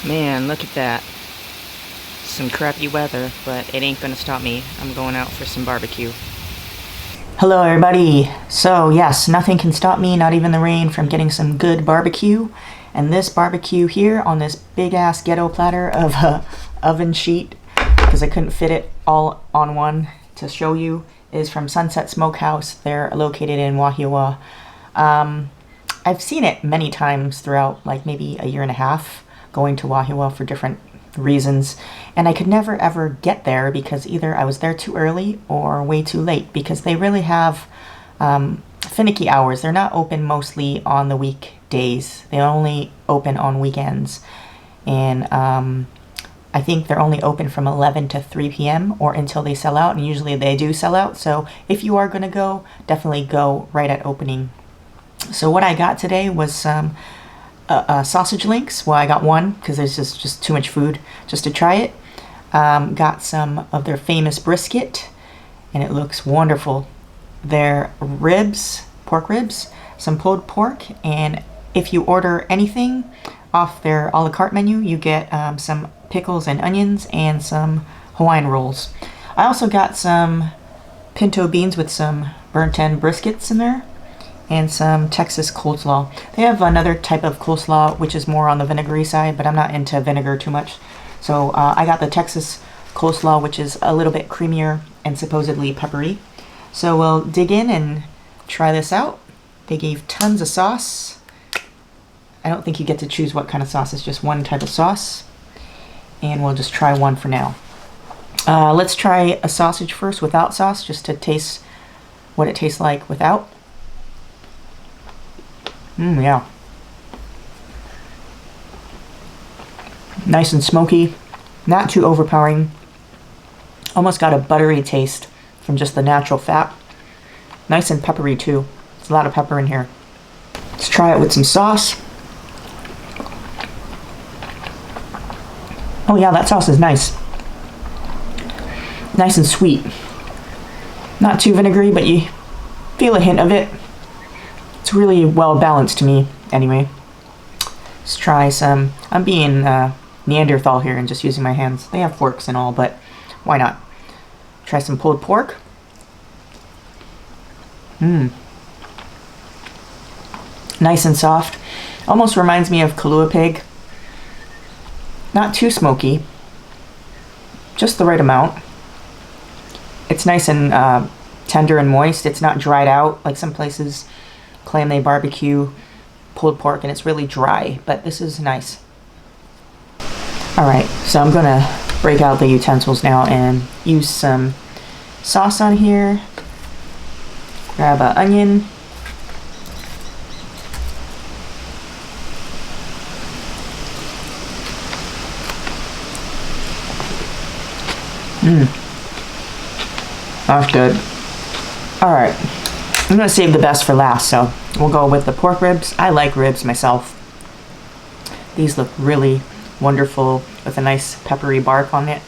Man, look at that. Some crappy weather, but it ain't gonna stop me. I'm going out for some barbecue. Hello everybody! So yes, nothing can stop me, not even the rain, from getting some good barbecue. And this barbecue here on this big ass ghetto platter of oven sheet, because I couldn't fit it all on one to show you, is from Sunset Smokehouse. They're located in Wahiawa. I've seen it many times throughout like maybe a year and a half, going to Wahiawa for different reasons, and I could never ever get there because either I was there too early or way too late, because they really have finicky hours. They're not open mostly on the weekdays. They only open on weekends, and I think they're only open from 11 to 3 p.m. or until they sell out, and usually they do sell out. So if you are going to go, definitely go right at opening. So what I got today was some sausage links. Well, I got one because there's just too much food just to try it. Got some of their famous brisket, and it looks wonderful. Their ribs, pork ribs, some pulled pork, and if you order anything off their a la carte menu, you get some pickles and onions and some Hawaiian rolls. I also got some pinto beans with some burnt end briskets in there, and some Texas coleslaw. They have another type of coleslaw which is more on the vinegary side, but I'm not into vinegar too much. So I got the Texas coleslaw, which is a little bit creamier and supposedly peppery. So we'll dig in and try this out. They gave tons of sauce. I don't think you get to choose what kind of sauce, it's just one type of sauce. And we'll just try one for now. Let's try a sausage first without sauce, just to taste what it tastes like without. Yeah. Nice and smoky, not too overpowering. Almost got a buttery taste from just the natural fat. Nice and peppery too. There's a lot of pepper in here. Let's try it with some sauce. Oh yeah, that sauce is nice. Nice and sweet. Not too vinegary, but you feel a hint of it. It's really well balanced to me, anyway. Let's try some. I'm being Neanderthal here and just using my hands. They have forks and all, but why not? Try some pulled pork. Nice and soft. Almost reminds me of Kalua pig. Not too smoky. Just the right amount. It's nice and tender and moist. It's not dried out like some places claim they barbecue pulled pork and it's really dry, but this is nice. Alright, so I'm gonna break out the utensils now and use some sauce on here. Grab an onion. That's good. Alright. I'm going to save the best for last, so we'll go with the pork ribs. I like ribs myself. These look really wonderful with a nice peppery bark on it.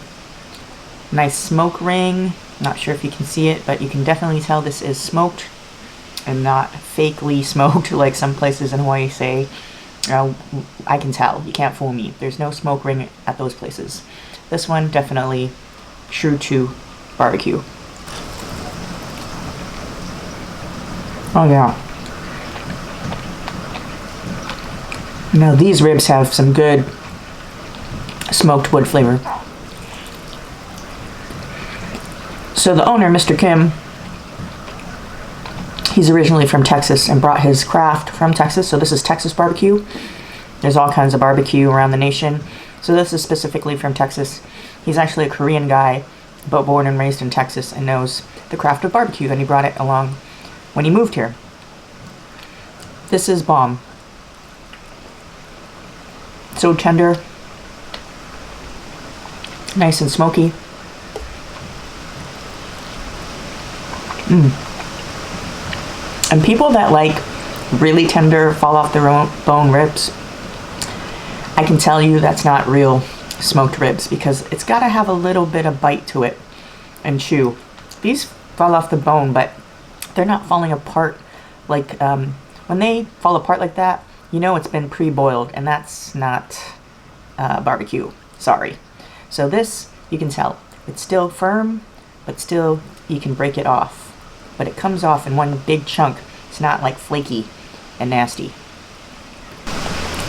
Nice smoke ring. Not sure if you can see it, but you can definitely tell this is smoked and not fakely smoked like some places in Hawaii say. I can tell. You can't fool me. There's no smoke ring at those places. This one definitely true to barbecue. Oh yeah. Now these ribs have some good smoked wood flavor. So the owner, Mr. Kim, he's originally from Texas and brought his craft from Texas. So this is Texas barbecue. There's all kinds of barbecue around the nation. So this is specifically from Texas. He's actually a Korean guy, but born and raised in Texas and knows the craft of barbecue, and he brought it along when he moved here. This is bomb. So tender. Nice and smoky. And people that like really tender, fall off their own bone ribs, I can tell you that's not real smoked ribs, because it's got to have a little bit of bite to it and chew. These fall off the bone, but they're not falling apart like when they fall apart like that, you know it's been pre-boiled, and that's not barbecue. Sorry. So this, you can tell, it's still firm, but still you can break it off. But it comes off in one big chunk. It's not like flaky and nasty.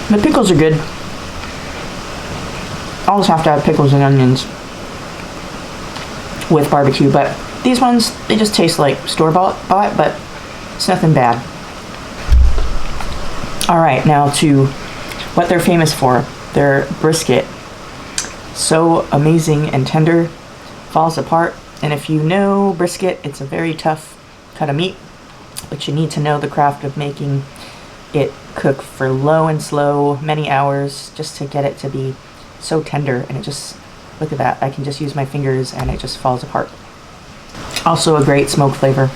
The pickles are good. Always have to have pickles and onions with barbecue, but these ones, they just taste like store-bought, but it's nothing bad. Alright, now to what they're famous for. Their brisket. So amazing and tender, falls apart. And if you know brisket, it's a very tough cut of meat, but you need to know the craft of making it cook for low and slow, many hours, just to get it to be so tender. And it just, look at that, I can just use my fingers and it just falls apart. Also a great smoke flavor.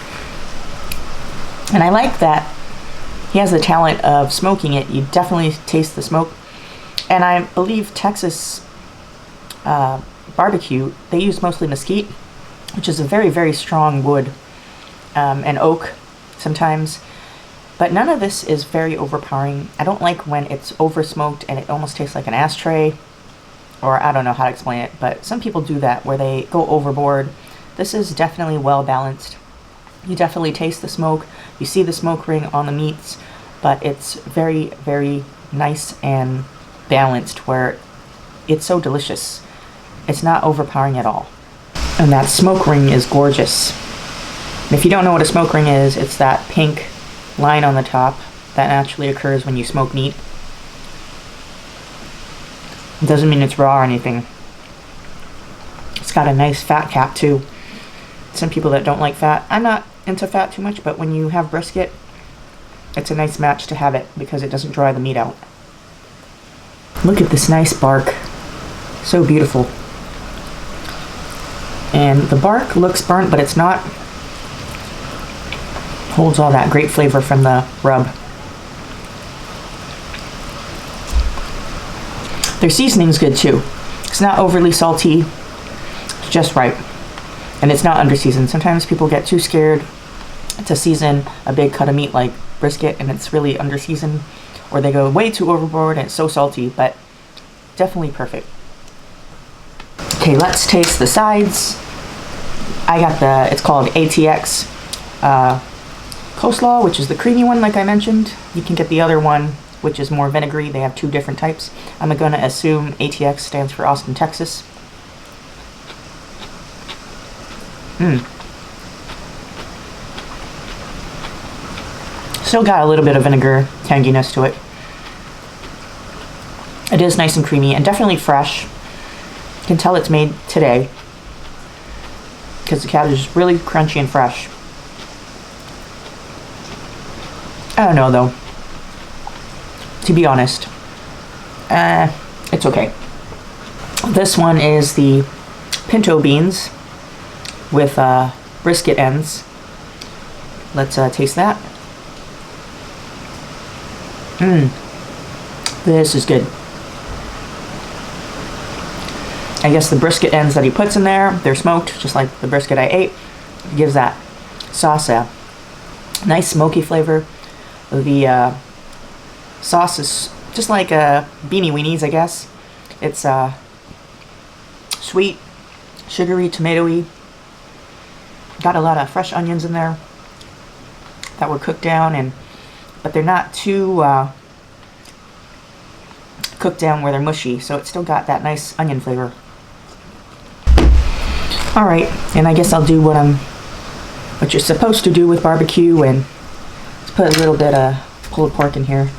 And I like that he has the talent of smoking it. You definitely taste the smoke. And I believe Texas barbecue, they use mostly mesquite, which is a very, very strong wood, and oak sometimes. But none of this is very overpowering. I don't like when it's over smoked and it almost tastes like an ashtray, or I don't know how to explain it, but some people do that where they go overboard. This is definitely well balanced. You definitely taste the smoke, you see the smoke ring on the meats, but it's very, very nice and balanced where it's so delicious. It's not overpowering at all. And that smoke ring is gorgeous. And if you don't know what a smoke ring is, it's that pink line on the top that naturally occurs when you smoke meat. It doesn't mean it's raw or anything. It's got a nice fat cap too. Some people that don't like fat, I'm not into fat too much, but when you have brisket, it's a nice match to have it because it doesn't dry the meat out. Look at this nice bark. So beautiful. And the bark looks burnt, but it's not. Holds all that great flavor from the rub. Their seasoning's good too. It's not overly salty, it's just right. And it's not under-seasoned. Sometimes people get too scared to season a big cut of meat like brisket and it's really under-seasoned, or they go way too overboard and it's so salty, but definitely perfect. Okay, let's taste the sides. I got the, it's called ATX Cole Slaw, which is the creamy one like I mentioned. You can get the other one, which is more vinegary. They have two different types. I'm gonna assume ATX stands for Austin, Texas. Still got a little bit of vinegar tanginess to it. It is nice and creamy and definitely fresh. You can tell it's made today because the cabbage is really crunchy and fresh. I don't know though, to be honest. It's okay. This one is the pinto beans with brisket ends. Let's taste that. This is good. I guess the brisket ends that he puts in there, they're smoked, just like the brisket I ate. It gives that sauce a nice smoky flavor. The sauce is just like beanie weenies, I guess. It's sweet, sugary, tomatoey. Got a lot of fresh onions in there that were cooked down, but they're not too cooked down where they're mushy, so it's still got that nice onion flavor. Alright, and I guess I'll do what you're supposed to do with barbecue, and let's put a little bit of pulled pork in here.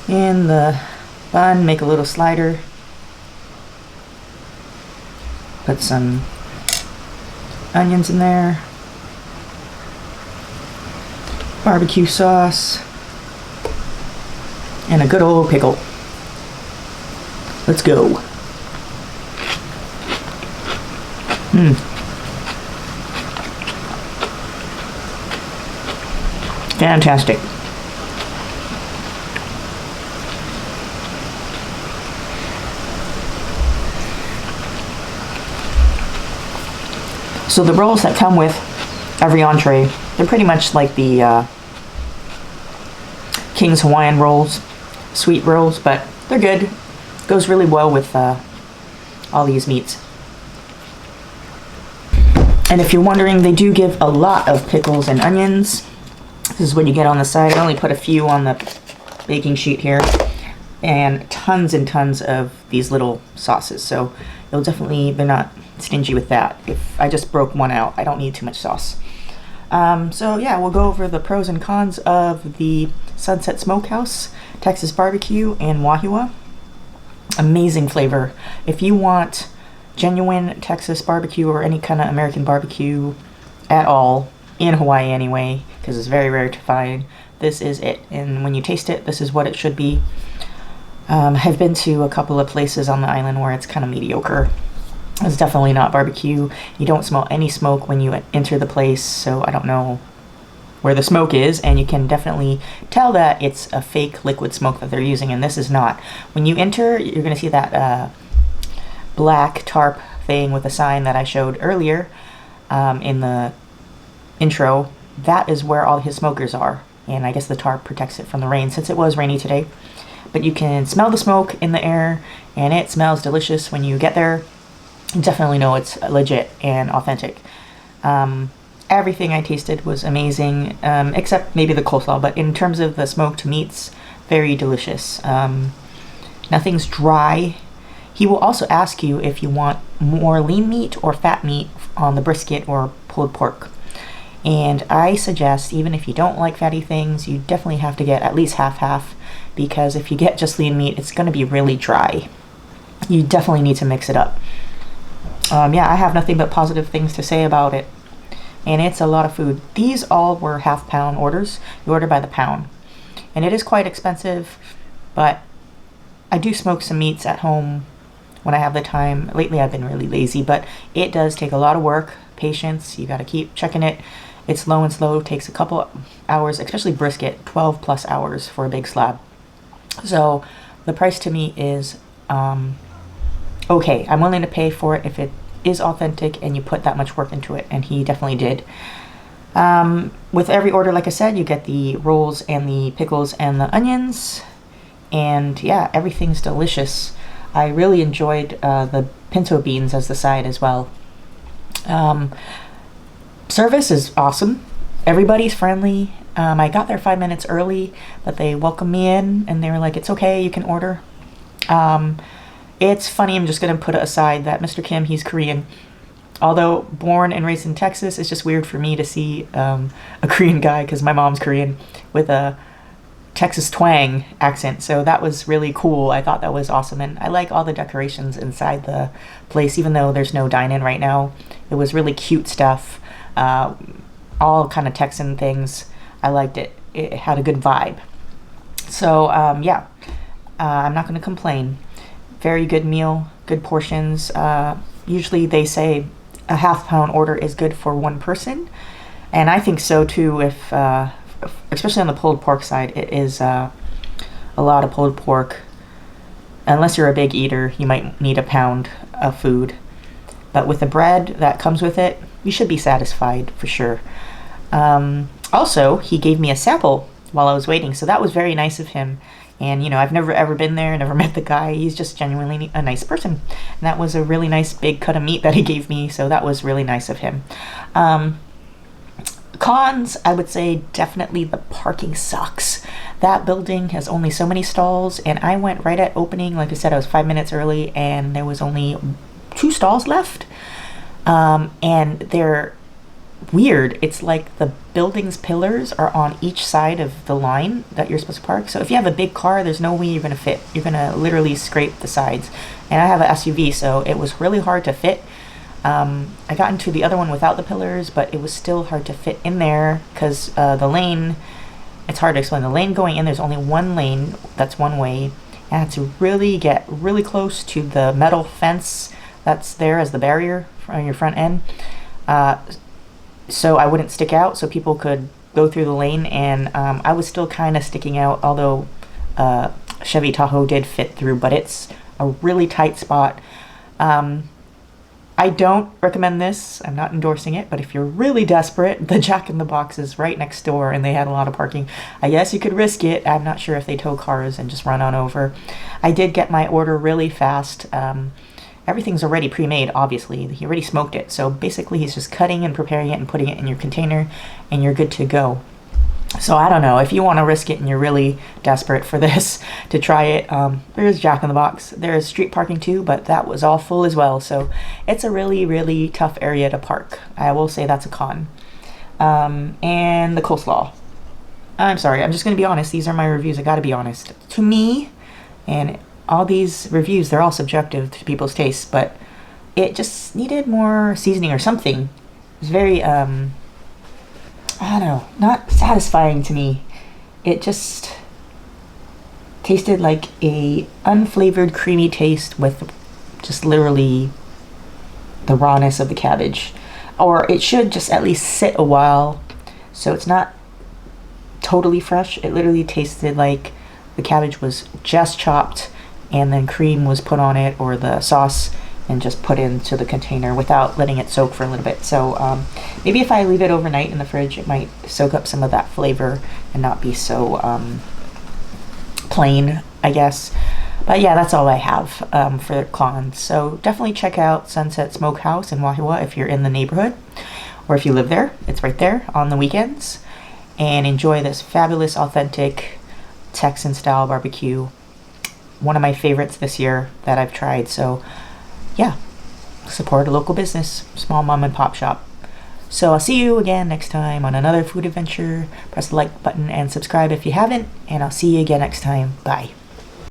In the bun, make a little slider. Put some onions in there. Barbecue sauce. And a good old pickle. Let's go. Fantastic. So the rolls that come with every entree, they're pretty much like the King's Hawaiian rolls, sweet rolls, but they're good. Goes really well with all these meats. And if you're wondering, they do give a lot of pickles and onions. This is what you get on the side. I only put a few on the baking sheet here. And tons of these little sauces. So you'll definitely be not stingy with that. If I just broke one out, I don't need too much sauce. So yeah, we'll go over the pros and cons of the Sunset Smokehouse Texas BBQ and Wahiawa. Amazing flavor. If you want genuine Texas barbecue or any kind of American barbecue at all, in Hawaii anyway, because it's very rare to find, this is it. And when you taste it, this is what it should be. I've been to a couple of places on the island where it's kind of mediocre. It's definitely not barbecue. You don't smell any smoke when you enter the place, so I don't know where the smoke is, and you can definitely tell that it's a fake liquid smoke that they're using, and this is not. When you enter, you're going to see that black tarp thing with a sign that I showed earlier in the intro. That is where all his smokers are, and I guess the tarp protects it from the rain since it was rainy today. But you can smell the smoke in the air, and it smells delicious when you get there. You definitely know it's legit and authentic. Everything I tasted was amazing, except maybe the coleslaw, but in terms of the smoked meats, very delicious. Nothing's dry. He will also ask you if you want more lean meat or fat meat on the brisket or pulled pork. And I suggest, even if you don't like fatty things, you definitely have to get at least half-half, because if you get just lean meat, it's going to be really dry. You definitely need to mix it up. Yeah, I have nothing but positive things to say about it. And it's a lot of food. These all were half-pound orders. You order by the pound. And it is quite expensive, but I do smoke some meats at home when I have the time. Lately I've been really lazy, but it does take a lot of work, patience. You got to keep checking it. It's low and slow. It takes a couple hours, especially brisket, 12 plus hours for a big slab. So the price to me is okay. I'm willing to pay for it if it is authentic and you put that much work into it, and he definitely did. With every order, like I said, you get the rolls and the pickles and the onions, and yeah, everything's delicious. I really enjoyed the pinto beans as the side as well. Service is awesome. Everybody's friendly. I got there 5 minutes early, but they welcomed me in and they were like, it's okay, you can order. It's funny, I'm just going to put it aside that Mr. Kim, he's Korean. Although born and raised in Texas, it's just weird for me to see a Korean guy, because my mom's Korean, with a Texas twang accent. So that was really cool. I thought that was awesome. And I like all the decorations inside the place, even though there's no dine-in right now. It was really cute stuff. All kind of Texan things. I liked it. It had a good vibe. So yeah, I'm not going to complain. Very good meal, good portions. Usually they say a half-pound order is good for one person, and I think so too. If especially on the pulled pork side, it is a lot of pulled pork. Unless you're a big eater, you might need a pound of food. But with the bread that comes with it, you should be satisfied for sure. Also, he gave me a sample while I was waiting, so that was very nice of him. And, you know, I've never ever been there, never met the guy. He's just genuinely a nice person. And that was a really nice big cut of meat that he gave me, so that was really nice of him. Cons, I would say definitely the parking sucks. That building has only so many stalls, and I went right at opening. Like I said, I was 5 minutes early, and there was only 2 stalls left. And they're weird. It's like the building's pillars are on each side of the line that you're supposed to park. So if you have a big car, there's no way you're going to fit. You're going to literally scrape the sides. And I have an SUV, so it was really hard to fit. I got into the other one without the pillars, but it was still hard to fit in there because the lane, it's hard to explain. The lane going in, there's only one lane that's one way. I had to really get really close to the metal fence that's there as the barrier on your front end. So I wouldn't stick out, so people could go through the lane, and I was still kind of sticking out, although Chevy Tahoe did fit through, but it's a really tight spot. I don't recommend this. I'm not endorsing it, but if you're really desperate, the Jack in the Box is right next door and they had a lot of parking. I guess you could risk it. I'm not sure if they tow cars and just run on over. I did get my order really fast. Everything's already pre-made, obviously. He already smoked it. So basically he's just cutting and preparing it and putting it in your container and you're good to go. So I don't know, if you want to risk it and you're really desperate for this to try it, there's Jack in the Box. There's street parking too, but that was all full as well. So it's a really, really tough area to park. I will say that's a con. And the coleslaw. I'm sorry, I'm just going to be honest. These are my reviews. I got to be honest. To me, and all these reviews, they're all subjective to people's tastes, but it just needed more seasoning or something. It was very, I don't know, not satisfying to me. It just tasted like a unflavored, creamy taste with just literally the rawness of the cabbage. Or it should just at least sit a while, so it's not totally fresh. It literally tasted like the cabbage was just chopped and then cream was put on it, or the sauce, and just put into the container without letting it soak for a little bit. So maybe if I leave it overnight in the fridge, it might soak up some of that flavor and not be so plain, I guess. But yeah, that's all I have for cons. So definitely check out Sunset Smokehouse in Wahiawa if you're in the neighborhood, or if you live there. It's right there on the weekends. And enjoy this fabulous, authentic Texan-style barbecue. One of my favorites this year that I've tried. So yeah, support a local business, small mom and pop shop. So I'll see you again next time on another food adventure. Press the like button and subscribe if you haven't, and I'll see you again next time. Bye.